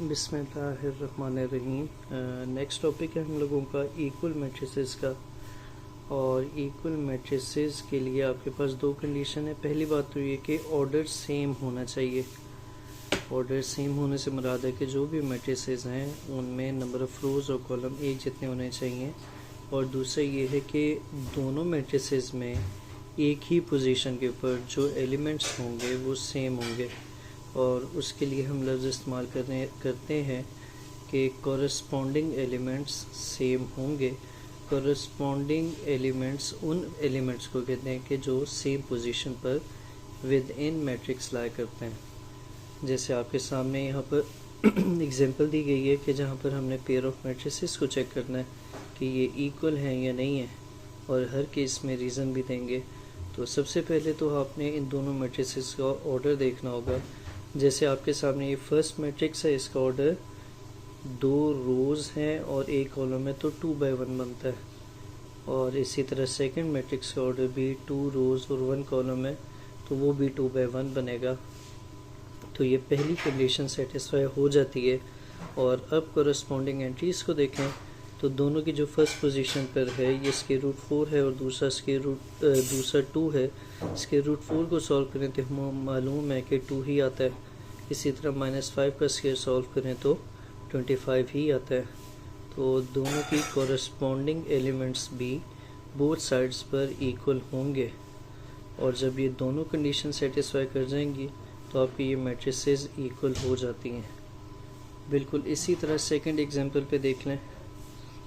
बिस्मिल्लाहिर्रहमानिर्रहीम। Next topic है हम लोगों का इक्वल मैट्रिसेस का। और इक्वल मैट्रिसेस के लिए आपके पास दो कंडीशन है। पहली बात तो ये कि ऑर्डर सेम होना चाहिए। ऑर्डर सेम होने से मुराद है कि जो भी मैट्रिसेस हैं उनमें नंबर ऑफ़ रोज़ और कॉलम एक जितने होने चाहिए। और दूसरा ये है कि दोनों मैट्रिसेस में एक ही पोजीशन के ऊपर जो एलिमेंट्स होंगे वो सेम होंगे। और उसके लिए हम लफ्ज़ इस्तेमाल करते हैं कि कॉरस्पॉन्डिंग एलिमेंट्स सेम होंगे। कॉरस्पॉन्डिंग एलिमेंट्स उन एलिमेंट्स को कहते हैं कि जो सेम पोजीशन पर विद इन मैट्रिक्स लाया करते हैं। जैसे आपके सामने यहाँ पर एग्जांपल दी गई है कि जहाँ पर हमने पेयर ऑफ मैट्रिसेस को चेक करना है कि ये इक्वल हैं या नहीं है, और हर केस में रीज़न भी देंगे। तो सबसे पहले तो आपने इन दोनों मैट्रिसेस का ऑर्डर देखना होगा। जैसे आपके सामने ये फर्स्ट मैट्रिक्स है, इसका ऑर्डर 2 रोज़ हैं और एक कॉलम है, तो 2 by 1 बनता है। और इसी तरह सेकंड मैट्रिक्स का ऑर्डर भी 2 रोज़ और 1 कॉलम है, तो वो भी 2 by 1 बनेगा। तो ये पहली कंडीशन सेटिस्फाई हो जाती है। और अब कॉरस्पॉन्डिंग एंट्रीज़ को देखें तो दोनों की जो फर्स्ट पोजीशन पर है ये √4 है और दूसरा दूसरा 2 है। √4 को सॉल्व करें तो हमें मालूम है कि 2 ही आता है। इसी तरह -5 का स्क्वायर सॉल्व करें तो 25 ही आता है। तो दोनों की कॉरस्पॉन्डिंग एलिमेंट्स भी बोथ साइड्स पर इक्वल होंगे। और जब ये दोनों कंडीशन सेटिस्फाई कर जाएंगी तो आपकी ये मैट्रिसेस इक्वल हो जाती हैं। बिल्कुल इसी तरह सेकंड एग्जांपल पे देख लें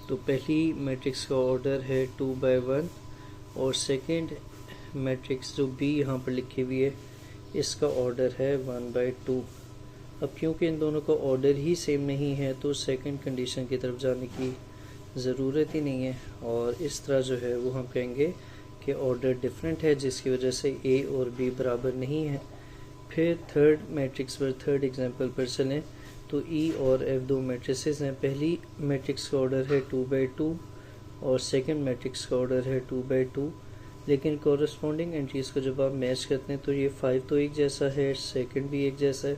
तो पहली मैट्रिक्स का ऑर्डर है 2 by 1 और सेकंड मैट्रिक्स जो बी यहाँ पर लिखी हुई है इसका ऑर्डर है 1 by 2। अब क्योंकि इन दोनों का ऑर्डर ही सेम नहीं है तो सेकंड कंडीशन की तरफ जाने की ज़रूरत ही नहीं है। और इस तरह जो है वो हम कहेंगे कि ऑर्डर डिफरेंट है, जिसकी वजह से ए और बी बराबर नहीं है। फिर थर्ड मैट्रिक्स पर थर्ड एग्जांपल पर चलें तो ई और एफ दो मैट्रिसेस हैं। पहली मैट्रिक्स का ऑर्डर है 2 by 2 और सेकंड मैट्रिक्स का ऑर्डर है 2 by 2। लेकिन कॉरस्पॉन्डिंग एंट्रीज़ को जब आप मैच करते हैं तो ये 5 तो एक जैसा है, सेकंड भी एक जैसा है,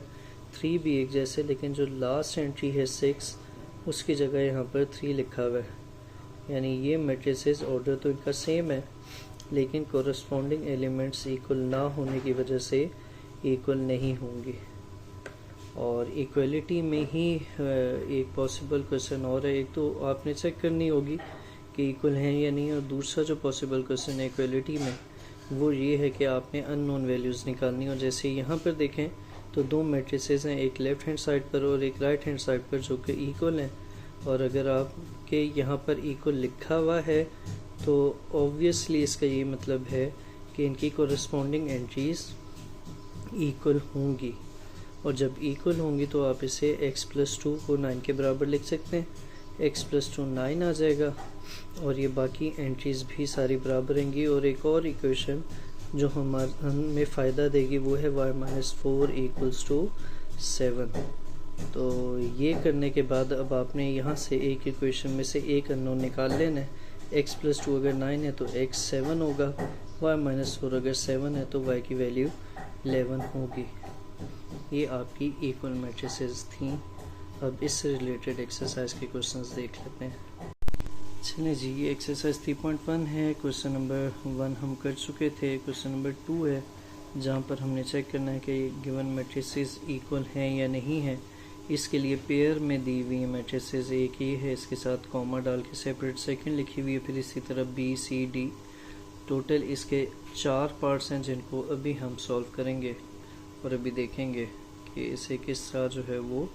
3 भी एक जैसे, लेकिन जो लास्ट एंट्री है 6 उसकी जगह यहाँ पर 3 लिखा हुआ है। यानी ये मैट्रिसेस ऑर्डर तो इनका सेम है लेकिन कॉरस्पॉन्डिंग एलिमेंट्स इक्वल ना होने की वजह से इक्वल नहीं होंगी। और इक्वलिटी में ही एक पॉसिबल क्वेश्चन और है। एक तो आपने चेक करनी होगी कि इक्वल हैं या नहीं, और दूसरा जो पॉसिबल क्वेश्चन है इक्वलिटी में वो ये है कि आपने अननोन वैल्यूज़ निकालनी। और जैसे यहाँ पर देखें तो दो मैट्रिसेस हैं, एक लेफ़्ट हैंड साइड पर और एक राइट हैंड साइड पर, जो कि इक्वल हैं। और अगर आपके यहाँ पर इक्वल लिखा हुआ है तो ऑब्वियसली इसका ये मतलब है कि इनकी कॉरस्पॉन्डिंग एंट्रीज़ इक्वल होंगी। और जब इक्वल होंगी तो आप इसे x+2 को 9 के बराबर लिख सकते हैं। x+2 9 आ जाएगा और ये बाकी एंट्रीज़ भी सारी बराबर रहेंगी। और एक और इक्वेशन जो हमें फ़ायदा देगी वो है y-4 = 7। तो ये करने के बाद अब आपने यहाँ से एक इक्वेशन में से एक अननोन निकाल लेना है। x+2 अगर 9 है तो x 7 होगा, y-4 अगर 7 है तो y की वैल्यू 11 होगी। ये आपकी इक्वल मैट्रिसेस थी। अब इससे रिलेटेड एक्सरसाइज के क्वेश्चंस देख लेते हैं। चलिए जी, ये एक्सरसाइज 3.1 है। क्वेश्चन नंबर 1 हम कर चुके थे। क्वेश्चन नंबर 2 है जहाँ पर हमने चेक करना है कि गिवन मैट्रिसेस इक्वल हैं या नहीं हैं। इसके लिए पेयर में दी हुई मैट्रिसेस एक ही है, इसके साथ कॉमा डाल के सेपरेट सेकंड लिखी हुई है। फिर इसी तरह बी सी डी, टोटल इसके 4 पार्ट्स हैं जिनको अभी हम सॉल्व करेंगे और अभी देखेंगे कि इसे किस तरह जो है वो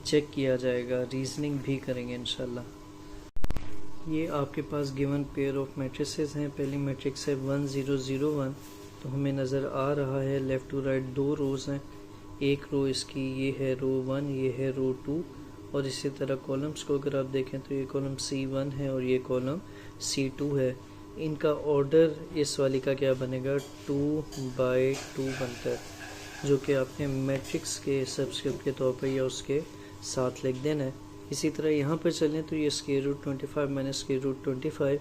चेक किया जाएगा, रीजनिंग भी करेंगे इंशाल्लाह। ये आपके पास गिवन पेयर ऑफ मैट्रिसेस हैं। पहली मैट्रिक्स है 1 0 0 1, तो हमें नज़र आ रहा है लेफ़्ट टू राइट 2 रोज़ हैं। एक रो इसकी ये है रो 1, ये है रो 2। और इसी तरह कॉलम्स को अगर आप देखें तो ये कॉलम C1 है और ये कॉलम C2 है। इनका ऑर्डर इस वाली का क्या बनेगा, 2 by 2 बनता है, जो कि आपने मैट्रिक्स के सब्सक्रिप्ट के तौर पर या उसके साथ लिख देना है। इसी तरह यहाँ पर चलें तो ये √25 - √25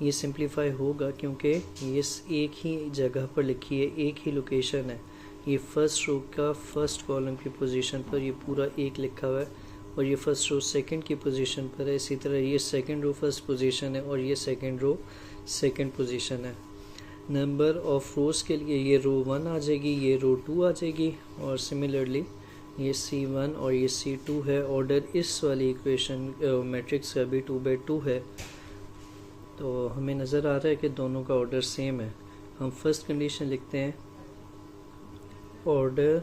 ये सिंप्लीफाई होगा क्योंकि ये एक ही जगह पर लिखी है, एक ही लोकेशन है। ये फर्स्ट रो का फर्स्ट कॉलम की पोजीशन पर ये पूरा एक लिखा हुआ है और ये फर्स्ट रो सेकंड की पोजीशन पर है। इसी तरह ये सेकंड रो फर्स्ट पोजीशन है और ये सेकंड रो सेकंड पोजीशन है। नंबर ऑफ रोज के लिए ये रो 1 आ जाएगी, ये रो 2 आ जाएगी, और सिमिलरली ये C1 और ये C2 है। ऑर्डर इस वाली इक्वेशन मैट्रिक्स का भी 2/2 है, तो हमें नज़र आ रहा है कि दोनों का ऑर्डर सेम है। हम फर्स्ट कंडीशन लिखते हैं, order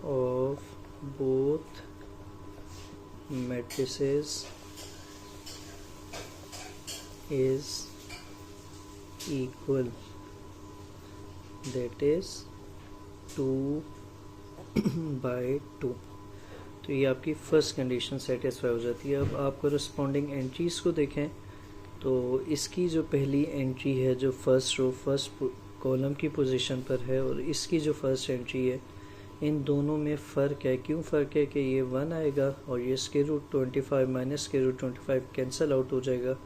of both matrices is equal, that is 2/2। तो ये आपकी फर्स्ट कंडीशन सेटिस्फाई हो जाती है। अब आप कोरस्पॉन्डिंग एंट्रीज को देखें तो इसकी जो पहली एंट्री है जो फर्स्ट रो फर्स्ट कॉलम की पोजीशन पर है और इसकी जो फर्स्ट एंट्री है, इन दोनों में फ़र्क है। क्यों फ़र्क है कि ये 1 आएगा और ये √25 माइनस √25 कैंसिल आउट हो जाएगा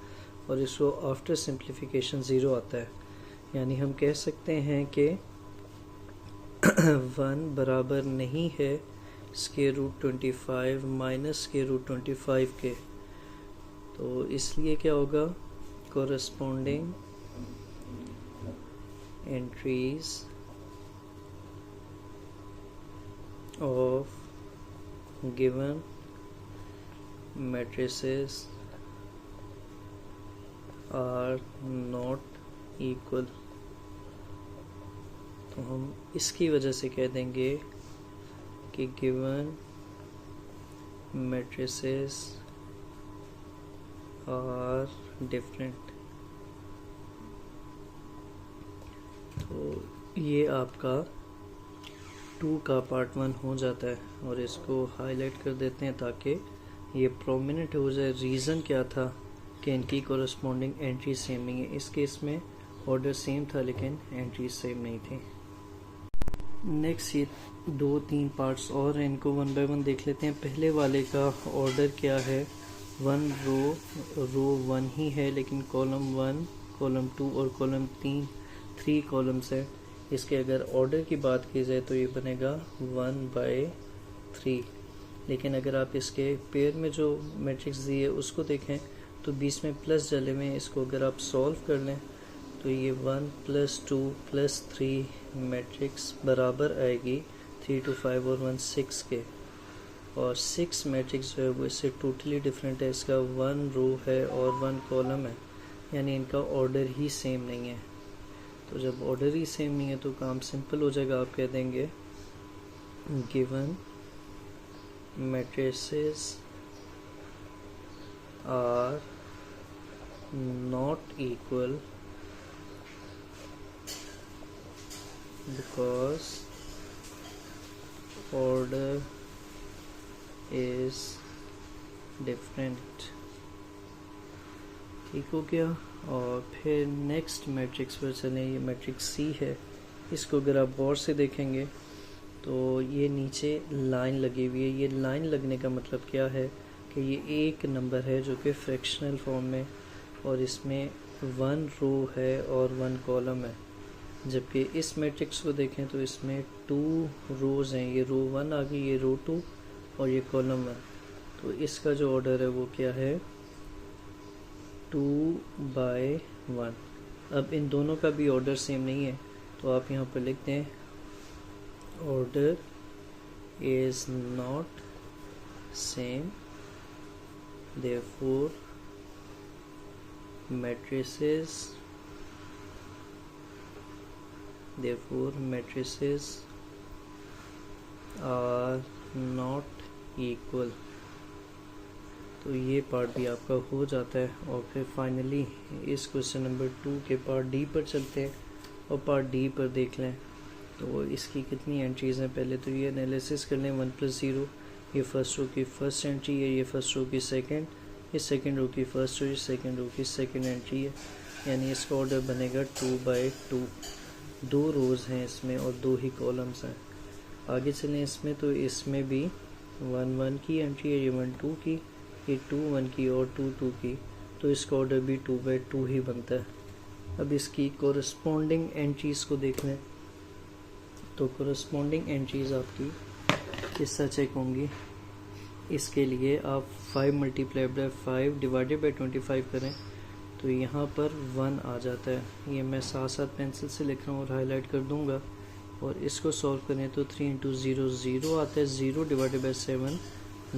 और इसको आफ्टर सिंप्लीफिकेशन 0 आता है। यानी हम कह सकते हैं कि 1 बराबर नहीं है √25 माइनस √25 के। तो इसलिए क्या होगा, corresponding entries of given matrices are not equal. तो हम इसकी वजह से कह देंगे कि गिवन मैट्रिसेस आर डिफरेंट। तो ये आपका 2 का पार्ट 1 हो जाता है और इसको हाईलाइट कर देते हैं ताकि ये प्रोमिनेंट हो जाए। रीज़न क्या था कि इनकी कोरस्पॉन्डिंग एंट्री सेम नहीं है। इस केस में ऑर्डर सेम था लेकिन एंट्री सेम नहीं थी। नेक्स्ट ये 2-3 पार्ट्स और हैं, इनको 1 बाय 1 देख लेते हैं। पहले वाले का ऑर्डर क्या है, 1 रो 1 ही है लेकिन कॉलम 1, कॉलम 2 और कॉलम 3 कॉलम्स है। इसके अगर ऑर्डर की बात की जाए तो ये बनेगा 1/3। लेकिन अगर आप इसके पेयर में जो मैट्रिक्स दी है उसको देखें तो बीच में प्लस डले हुए हैं। इसको अगर आप सॉल्व कर लें तो ये 1 + 2 + 3 मैट्रिक्स बराबर आएगी 3 to 5 और 1 6 के। और 6 मैट्रिक्स जो है वो इससे टोटली डिफरेंट है। इसका 1 रो है और 1 कॉलम है, यानी इनका ऑर्डर ही सेम नहीं है। तो जब ऑर्डर ही सेम नहीं है तो काम सिंपल हो जाएगा। आप कह देंगे given matrices are not equal because order is different। ठीक हो गया। और फिर नेक्स्ट मैट्रिक्स पर चलें। ये मैट्रिक्स सी है। इसको अगर आप गौर से देखेंगे तो ये नीचे लाइन लगी हुई है। ये लाइन लगने का मतलब क्या है कि ये एक नंबर है जो कि फ्रैक्शनल फॉर्म में, और इसमें 1 रो है और 1 कॉलम है। जबकि इस मैट्रिक्स को देखें तो इसमें 2 रोज़ हैं। ये रो 1 आ गई, ये रो 2 और ये कॉलम 1। तो इसका जो ऑर्डर है वो क्या है, 2/1। अब इन दोनों का भी ऑर्डर सेम नहीं है तो आप यहाँ पर लिखते हैं order is not same, therefore matrices are not equal। तो ये पार्ट भी आपका हो जाता है। और फिर फाइनली इस क्वेश्चन नंबर 2 के पार्ट डी पर चलते हैं और पार्ट डी पर देख लें तो इसकी कितनी एंट्रीज़ हैं। पहले तो ये एनालिसिस कर लें। 1 + 0 ये फर्स्ट रो की फर्स्ट एंट्री है, ये फर्स्ट रो की सेकंड, ये सेकंड रो की फर्स्ट और ये सेकंड रो की सेकंड एंट्री है। यानी इसका ऑर्डर बनेगा 2/2। 2 रोज़ हैं इसमें और 2 ही कॉलम्स हैं। आगे चलें इसमें तो इसमें भी 1 की एंट्री है, ये 1 की, ये 2 की और 2 की। तो इसका ऑर्डर भी 2/2 ही बनता है। अब इसकी कोरस्पॉन्डिंग एंट्रीज़ को देख लें तो कोरस्पॉन्डिंग एंट्रीज़ आपकी किस तरह चेक होंगी। इसके लिए आप 5 मल्टीप्लाई बाय 5 डिवाइडेड बाय 25 करें तो यहाँ पर 1 आ जाता है। ये मैं साथ साथ पेंसिल से लिख रहा हूँ और हाईलाइट कर दूँगा। और इसको सॉल्व करें तो 3 इंटू 0 0 आता है, 0 डिवाइडेड बाय 7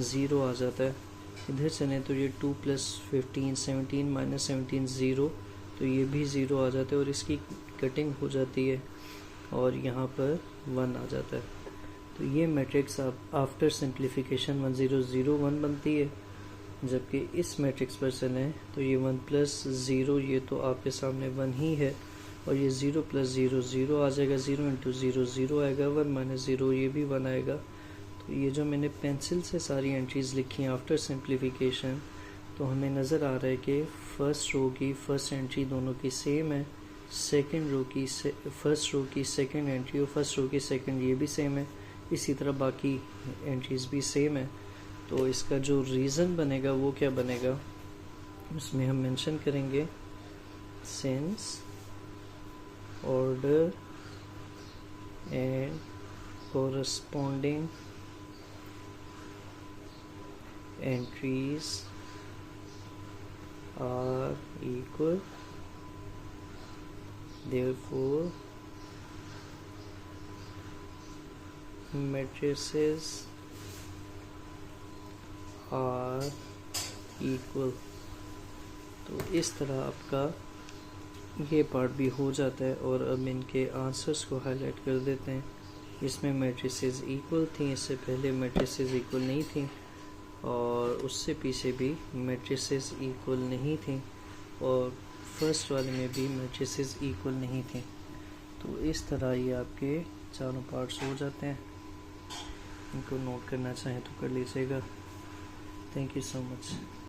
0 आ जाता है। इधर चलें तो ये 2 प्लस 15 17 माइनस 17 0, तो ये भी 0 आ जाता है और इसकी कटिंग हो जाती है और यहाँ पर 1 आ जाता है। तो ये मैट्रिक्स आफ्टर सिंप्लीफिकेशन 1 0 0 1 बनती है। जबकि इस मैट्रिक्स पर चलें तो ये 1 प्लस 0, ये तो आपके सामने 1 ही है, और ये 0 प्लस 0 0 आ जाएगा, 0 इंटू 0 0 आएगा, 1 माइनस 0 ये भी 1 आएगा। तो ये जो मैंने पेंसिल से सारी एंट्रीज लिखी हैं आफ्टर सिंप्लीफिकेशन, तो हमें नज़र आ रहा है कि फर्स्ट रो की फर्स्ट एंट्री दोनों की सेम है, सेकंड रो की फर्स्ट रो की सेकंड एंट्री और फर्स्ट रो की सेकंड ये भी सेम है, इसी तरह बाकी एंट्रीज भी सेम है। तो इसका जो रीज़न बनेगा वो क्या बनेगा, उसमें हम मेंशन करेंगे since order and corresponding entries are equal, therefore matrices are equal। तो इस तरह आपका ये पार्ट भी हो जाता है। और अब इनके आंसर्स को हाईलाइट कर देते हैं। इसमें मैट्रिसेस इक्वल थी, इससे पहले मैट्रिसेस इक्वल नहीं थी, और उससे पीछे भी मैट्रिसेस इक्वल नहीं थी, और फर्स्ट वाले में भी मैट्रिसेस इक्वल नहीं थी। तो इस तरह ये आपके चारों पार्ट्स हो जाते हैं। इनको नोट करना चाहें तो कर लीजिएगा। Thank you so much.